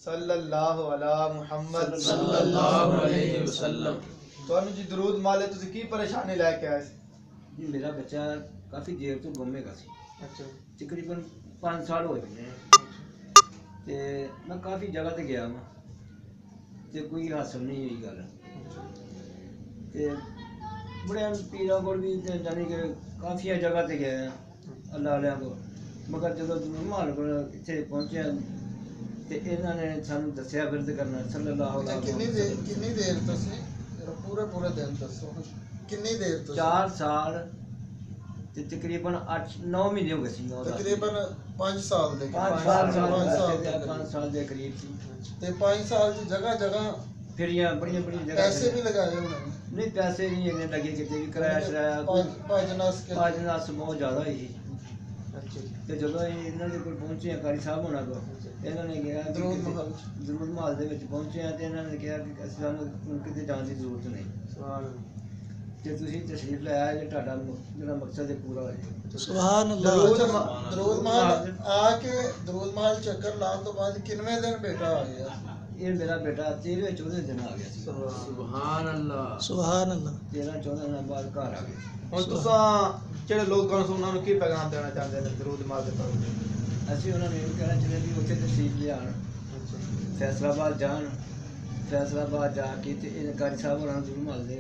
صلی اللہ علی محمد صلی اللہ علیہ وسلم۔ تو جی درود مالے تسی کی پریشانی لے کے آئے جی میرا بچہ کافی دیر تو گم گا سی، اچھا تقریباً 5 سال ہوئے نے تے میں کافی جگہ تے گیا ہاں تے کوئی حاصل نہیں ہوئی گل تے بڑے پیراں کول بھی تے جانی کہ کافی جگہ تے گئے ہیں اللہ والے کو، مگر جدو مال کو اتنے پہنچے تے انہوں نے سانو دسیا ورد کرنا صلی اللہ علیہ وسلم۔ کنی دیر تسی پورے دن دسو کنی دیر تسی؟ 4 سال تے تقریباً 8-9 مہینے ہو گئے سی، تقریباً 5 سال دے 5 سال دے قریب سی تے 5 سال دی جگہ جگہ پھریاں بڑی جگہ پیسے بھی لگائے ہونے نہیں، پیسے نہیں اتنے لگے کتے بھی کرایہ شرایا پاجناس کے پاجناس بہت زیادہ ہوئی تے جدو انہوں نے پہنچے ہیں قاری صاحب ہونا کو انہوں نے کہا درود محل دے وچ پہنچے ہیں تے انہوں نے کہا کہ سانوں کتے جان دی ضرورت نہیں تے تسی تشریف لے آئے جے تہاڈا جڑا مقصد ہے پورا ہو جائے۔ سبحان اللہ۔ درود محل آ کے درود محل چکر لان تو بعد کنویں دن بیٹا آ گیا؟ یہ میرا بیٹا 13-14 دن آ گیا سی۔ سبحان اللہ سبحان اللہ۔ 13-14 دن بعد گھر آ گیا۔ ہن تساں جڑے لوگ انہاں نوں کی پیغام دینا چاہندے نے درود مال دے پر؟ اسی انہوں نے یہ کہنا چاہتے بھی اتنے تشریف لے آن، فیصلہ آباد جان، فیصلہ آباد جا کے قاری صاحب ہونا ضرور مال دے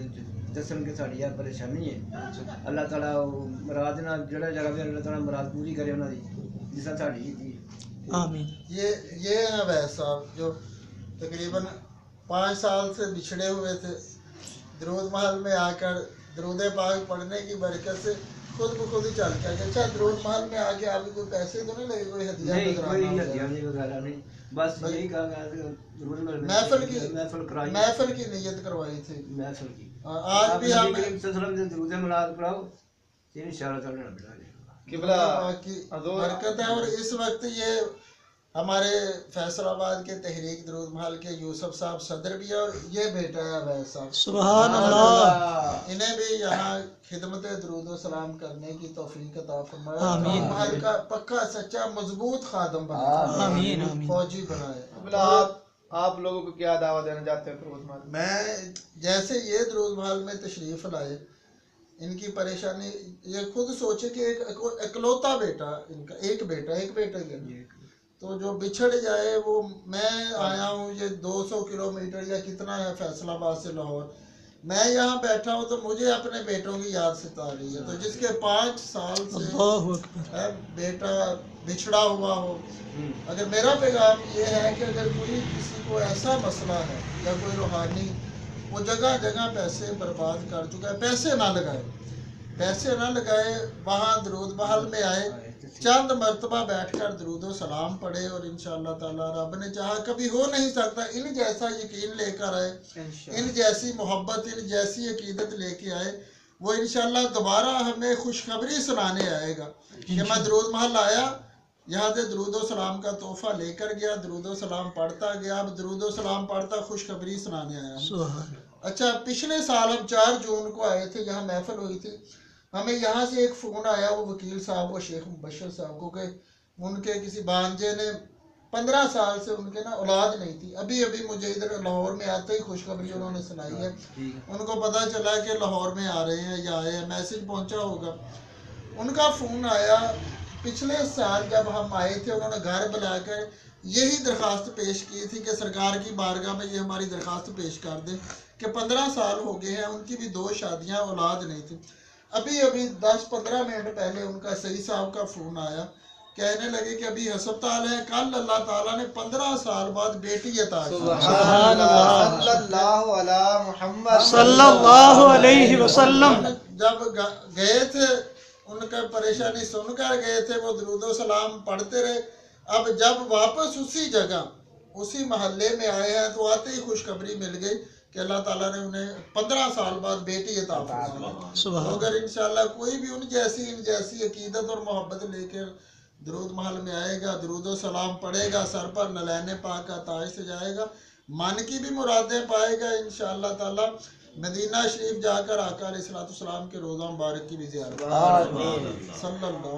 دسن کہ ساری یہ پریشانی ہے، اللہ تعالیٰ مراد نہ جڑا جگہ پہ اللہ تعالیٰ مراد پوری کرے انہوں دی جس طرح ساری تھی۔ آمین۔ یہ ہیں ویس صاحب جو تقریباً 5 سال سے بچھڑے ہوئے تھے، درود محل میں آ کر درود پاک پڑھنے کی برکت سے خود بخود ہی چل کے آگے۔ اچھا درود محل میں آ کے آپ کوئی پیسے تو نہیں لگے، کوئی ہدیہ نہیں، کوئی نظرانہ ہدیہ نہیں وغیرہ نہیں، بس یہی کہا گیا کہ درود محفل کرائی، محفل کی نیت کروائی تھی۔ محفل کی آج بھی ہم درود ملاد پڑھاؤ انشاءاللہ تعالیٰ بڑھا دے گا قبلہ کی برکت ہے۔ اور اس وقت یہ ہمارے فیصل آباد کے تحریک درود محل کے یوسف صاحب صدر بھی ہے، اور یہ بیٹا ہے عبید صاحب۔ سبحان اللہ۔ انہیں بھی یہاں خدمت درود و سلام کرنے کی توفیق عطا فرمائے، آمین۔ درود محل کا پکا سچا مضبوط خادم بنائے، آمین۔ فوجی بنائے۔ قبلہ آپ لوگوں کو کیا دعوت دینا چاہتے ہیں درود مال؟ میں جیسے یہ درود محل میں تشریف لائے، ان کی پریشانی یہ خود سوچے کہ ایک اکلوتا بیٹا ان کا، ایک بیٹا ہی، تو جو بچھڑ جائے وہ، میں آیا ہوں یہ 200 کلومیٹر یا کتنا ہے فیصل آباد سے لاہور، میں یہاں بیٹھا ہوں تو مجھے اپنے بیٹوں کی یاد ستا رہی ہے، تو جس کے 5 سال سے بیٹا بچھڑا ہوا ہو، اگر میرا پیغام یہ ہے کہ اگر کوئی کسی کو ایسا مسئلہ ہے یا کوئی روحانی، وہ جگہ جگہ پیسے برباد کر چکا ہے، پیسے نہ لگائے، وہاں درود محل میں آئے، چند مرتبہ بیٹھ کر درود و سلام پڑھے، اور انشاءاللہ تعالیٰ رب نے چاہا کبھی ہو نہیں سکتا ان جیسا یقین لے کر آئے، ان جیسی محبت، ان جیسی عقیدت لے کے آئے، وہ انشاءاللہ دوبارہ ہمیں خوشخبری سنانے آئے گا کہ میں درود محل آیا، یہاں سے درود و سلام کا تحفہ لے کر گیا، درود و سلام پڑھتا گیا، اب درود و سلام پڑھتا خوشخبری سنانے آیا۔ اچھا پچھلے سال ہم 4 جون کو آئے تھے، یہاں محفل ہوئی تھی، ہمیں یہاں سے ایک فون آیا، وہ وکیل صاحب، وہ شیخ مبشر صاحب کو، کہ ان کے کسی بانجے نے 15 سال سے ان کے نا اولاد نہیں تھی، ابھی مجھے ادھر لاہور میں آتے ہی خوشخبری انہوں نے سنائی ہے، ان کو پتہ چلا کہ لاہور میں آ رہے ہیں یا آئے ہیں، میسج پہنچا ہوگا، ان کا فون آیا پچھلے سال جب ہم آئے تھے، انہوں نے گھر بلا کر یہی درخواست پیش کی تھی کہ سرکار کی بارگاہ میں یہ ہماری درخواست پیش کر دیں کہ 15 سال ہو گئے ہیں، ان کی بھی 2 شادیاں، اولاد نہیں تھی، ابھی 10-15 منٹ پہلے ان کا سعید صاحب کا فون آیا، کہنے لگے کہ ابھی ہسپتال ہے، کل اللہ تعالیٰ نے 15 سال بعد بیٹی عطا کی۔ سبحان اللہ، صلی اللہ علی محمد صلی اللہ علیہ وسلم۔ جب گئے تھے ان کا پریشانی سن کر گئے تھے، وہ درود و سلام پڑھتے رہے، اب جب واپس اسی جگہ اسی محلے میں آئے ہیں تو آتے ہی خوشخبری مل گئی کہ اللہ تعالیٰ نے انہیں 15 سال بعد بیٹی عطا فرمائی۔ تو اگر انشاءاللہ کوئی بھی ان جیسی عقیدت اور محبت لے کر درود محل میں آئے گا، درود و سلام پڑھے گا، سر پر نلین پاک کا تاج سجائے گا، من کی بھی مرادیں پائے گا، انشاءاللہ تعالیٰ مدینہ شریف جا کر آقا علیہ الصلوۃ والسلام کے روضہ مبارک کی بھی زیارت۔ آمین۔ صلی اللہ